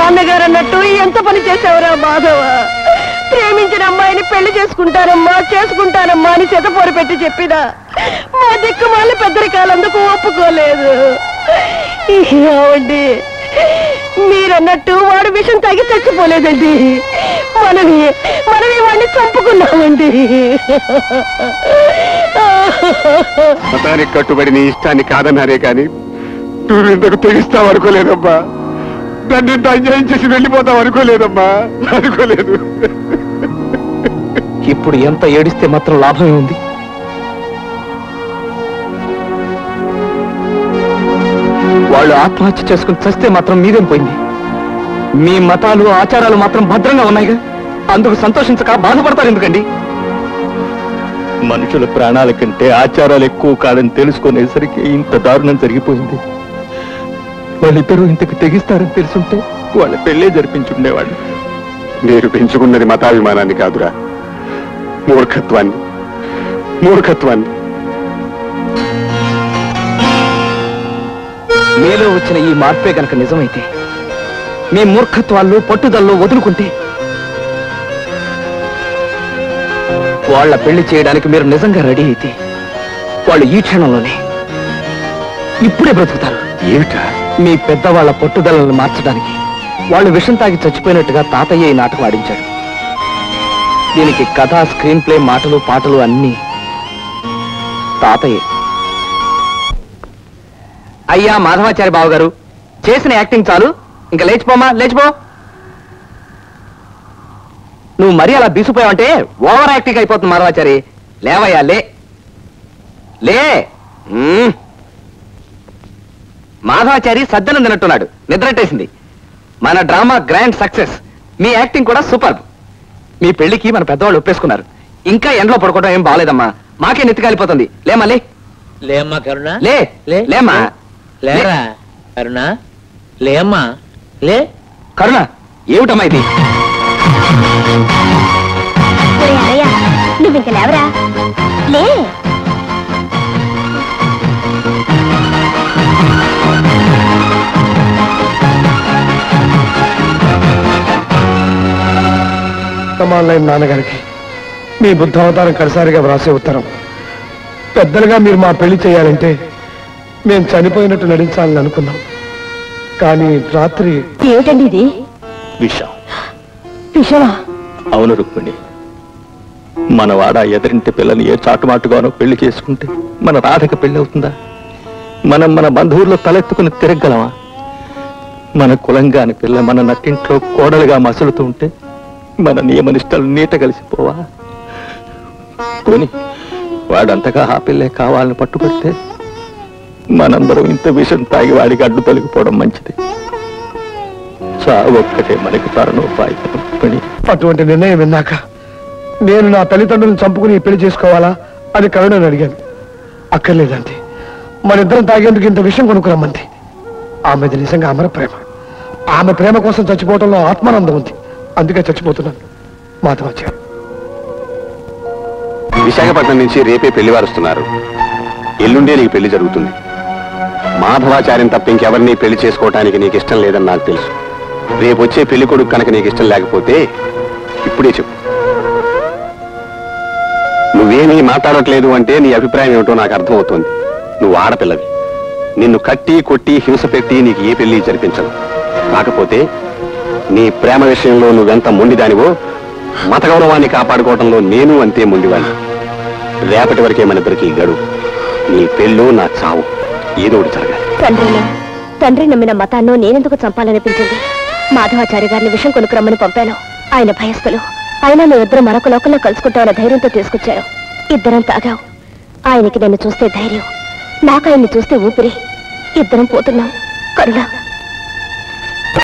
నాన్నగారు అన్నట్టు ఎంత పని చేసావురా మాధవ. ప్రేమించిన అమ్మాయిని పెళ్లి చేసుకుంటానమ్మా అని చెతపోరు పెట్టి చెప్పినా మా దిక్కుమాల పెద్దరికాలందుకు ఒప్పుకోలేదు. ఏమండి, మీరన్నట్టు వాడు విషం తాగి చచ్చిపోలేదండి. మనమే వాడిని చంపుకున్నామండి. మతానికి కట్టుబడి నీ ఇష్టాన్ని కాదన్నారే కానీ నువ్వు ఇంతకు తెగిస్తావు అనుకోలేదమ్మా. దాన్ని ఇంత అన్యాయం చేసి వెళ్ళిపోతావు అనుకోలేదమ్మా, అనుకోలేదు. ఇప్పుడు ఎంత ఏడిస్తే మాత్రం లాభమే ఉంది? వాళ్ళు ఆత్మహత్య చేసుకుని చస్తే మాత్రం మీదేం పోయింది? మీ మతాలు ఆచారాలు మాత్రం భద్రంగా ఉన్నాయిగా, అందుకు సంతోషించక బాధపడతారు ఎందుకండి? మనుషుల ప్రాణాల కంటే ఆచారాలు ఎక్కువ కాదని తెలుసుకునేసరికి ఇంత దారుణం జరిగిపోయింది. వాళ్ళిద్దరూ ఇంతకు తెగిస్తారని తెలుసుంటే వాళ్ళ పెళ్ళే జరిపించుండేవాళ్ళు. మీరు పెంచుకున్నది మతాభిమానాన్ని కాదురా, మూర్ఖత్వాన్ని. మీలో వచ్చిన ఈ మార్పే కనుక నిజమైతే మీ మూర్ఖత్వాల్లో పట్టుదల్లో వదులుకుంటే వాళ్ళ పెళ్లి చేయడానికి మీరు నిజంగా రెడీ అయితే వాళ్ళు ఈ క్షణంలోనే ఇప్పుడే బ్రతుకుతారు. ఏమిటా? మీ పెద్దవాళ్ల పట్టుదలను మార్చడానికి వాళ్ళు విషం తాగి చచ్చిపోయినట్టుగా తాతయ్య ఈ నాటకం ఆడించాడు. దీనికి కథ, స్క్రీన్ ప్లే, మాటలు, పాటలు అన్నీ తాతయ్య. అయ్యా మాధవాచారి బావ గారు, చేసిన యాక్టింగ్ చాలు, ఇంకా లేచిపోమా, లేచిపో. నువ్వు మరీ అలా బీసిపోయావంటే ఓవర్ యాక్టింగ్ అయిపోతుంది మాధవాచారి. లేవయ్యా, లే లే. మాధవాచారి సద్దనం తినట్టున్నాడు, నిద్రట్టేసింది. మన డ్రామా గ్రాండ్ సక్సెస్, మీ యాక్టింగ్ కూడా సూపర్. మీ పెళ్లికి మన పెద్దవాళ్ళు ఒప్పేసుకున్నారు. ఇంకా ఎండలో పడుకోవడం ఏం బాగాలేదమ్మా, మాకే నెత్తికాలిపోతుంది. లేమ్మా, లే. లేమ్మా కరుణ, లేమ్మా, లేరా కరుణ, లేమ్మా, లే. కరుణ, ఏమిటమ్మా ఇది? నువ్వు ఇంకా లేవరా, లే. కమాలైన నాన్నగారికి మీ బుద్ధావతారం కడసారిగా వ్రాసే ఉత్తరం. పెద్దలుగా మీరు మా పెళ్లి చేయాలంటే మేము చనిపోయినట్టు నటించాలని అనుకున్నాం. కానీ రాత్రి ఏమిటండి ఇది? విషం. విషమా? అవును రుక్మిణి, మన వాడ ఎదురింటి పిల్లని ఏ చాటుమాటుగానో పెళ్లి చేసుకుంటే మన రాధకి పెళ్లి అవుతుందా? మనం మన బంధువుల్లో తలెత్తుకుని తిరగలమా? మన కులంగాని పిల్ల మన నట్టింట్లో కోడలుగా మసులుతూ ఉంటే మన నియమనిష్టలు నీట కలిసిపోవా? పోని వాడంతగా ఆ పిల్లే కావాలని పట్టుబడితే మనందరం ఇంత విషం తాగి వాడికి అడ్డు తొలగిపోవడం మంచిది. ఒక్కటే మనకి తరుణోపాయం. అటువంటి నిర్ణయం విన్నాక నేను నా తల్లిదండ్రులను చంపుకుని పెళ్లి చేసుకోవాలా అని కరుణని అడిగాను. అక్కర్లేదంటే మనిద్దరం తాగేందుకు ఇంత విషయం కొనుక్కురమ్మంది. ఆమెది నిజంగా అమర ప్రేమ. ఆమె ప్రేమ కోసం చచ్చిపోవడంలో ఆత్మానందం ఉంది. అందుకే చచ్చిపోతున్నాను. మాధవాచార్య, విశాఖపట్నం నుంచి రేపే పెళ్లి వారుస్తున్నారు. ఎల్లుండే నీకు పెళ్లి జరుగుతుంది. మాధవాచార్యం తప్ప ఇంకెవరిని పెళ్లి చేసుకోవటానికి నీకు ఇష్టం లేదని నాకు తెలుసు. రేపు వచ్చే పెళ్లి కొడుకు కనుక నీకు ఇష్టం లేకపోతే ఇప్పుడే చెప్పు. నువ్వేమీ మాట్లాడట్లేదు అంటే నీ అభిప్రాయం ఏమిటో నాకు అర్థమవుతోంది. నువ్వు ఆడపిల్లవి. నిన్ను కట్టి కొట్టి హింస పెట్టి నీకు ఏ పెళ్లి జరిపించను. కాకపోతే నీ ప్రేమ విషయంలో నువ్వెంత మొండిదానివో మత గౌరవాన్ని కాపాడుకోవడంలో నేను అంతే మొండివాణ్ణి. రేపటి వరకే మన ఇద్దరికి గడువు. నీ పెళ్ళు నా చావు ఏదో ఒకటి జరగాలి. తండ్రి నమ్మిన మతాన్ని నేనెందుకు చంపాలనిపించింది? మాధవాచార్య గారిని విషం కొనుక్కురమ్మని పంపాను. ఆయన భయస్థులు. అయినా మేమిద్దరం మరొక లోకంలో కలుసుకుంటామన్న ధైర్యంతో తీసుకొచ్చారు. ఇద్దరం తాగాం. ఆయనకి నన్ను చూస్తే ధైర్యం, నాకు ఆయన్ని చూస్తే ఊపిరి. ఇద్దరం పోతున్నాం. కరుణ,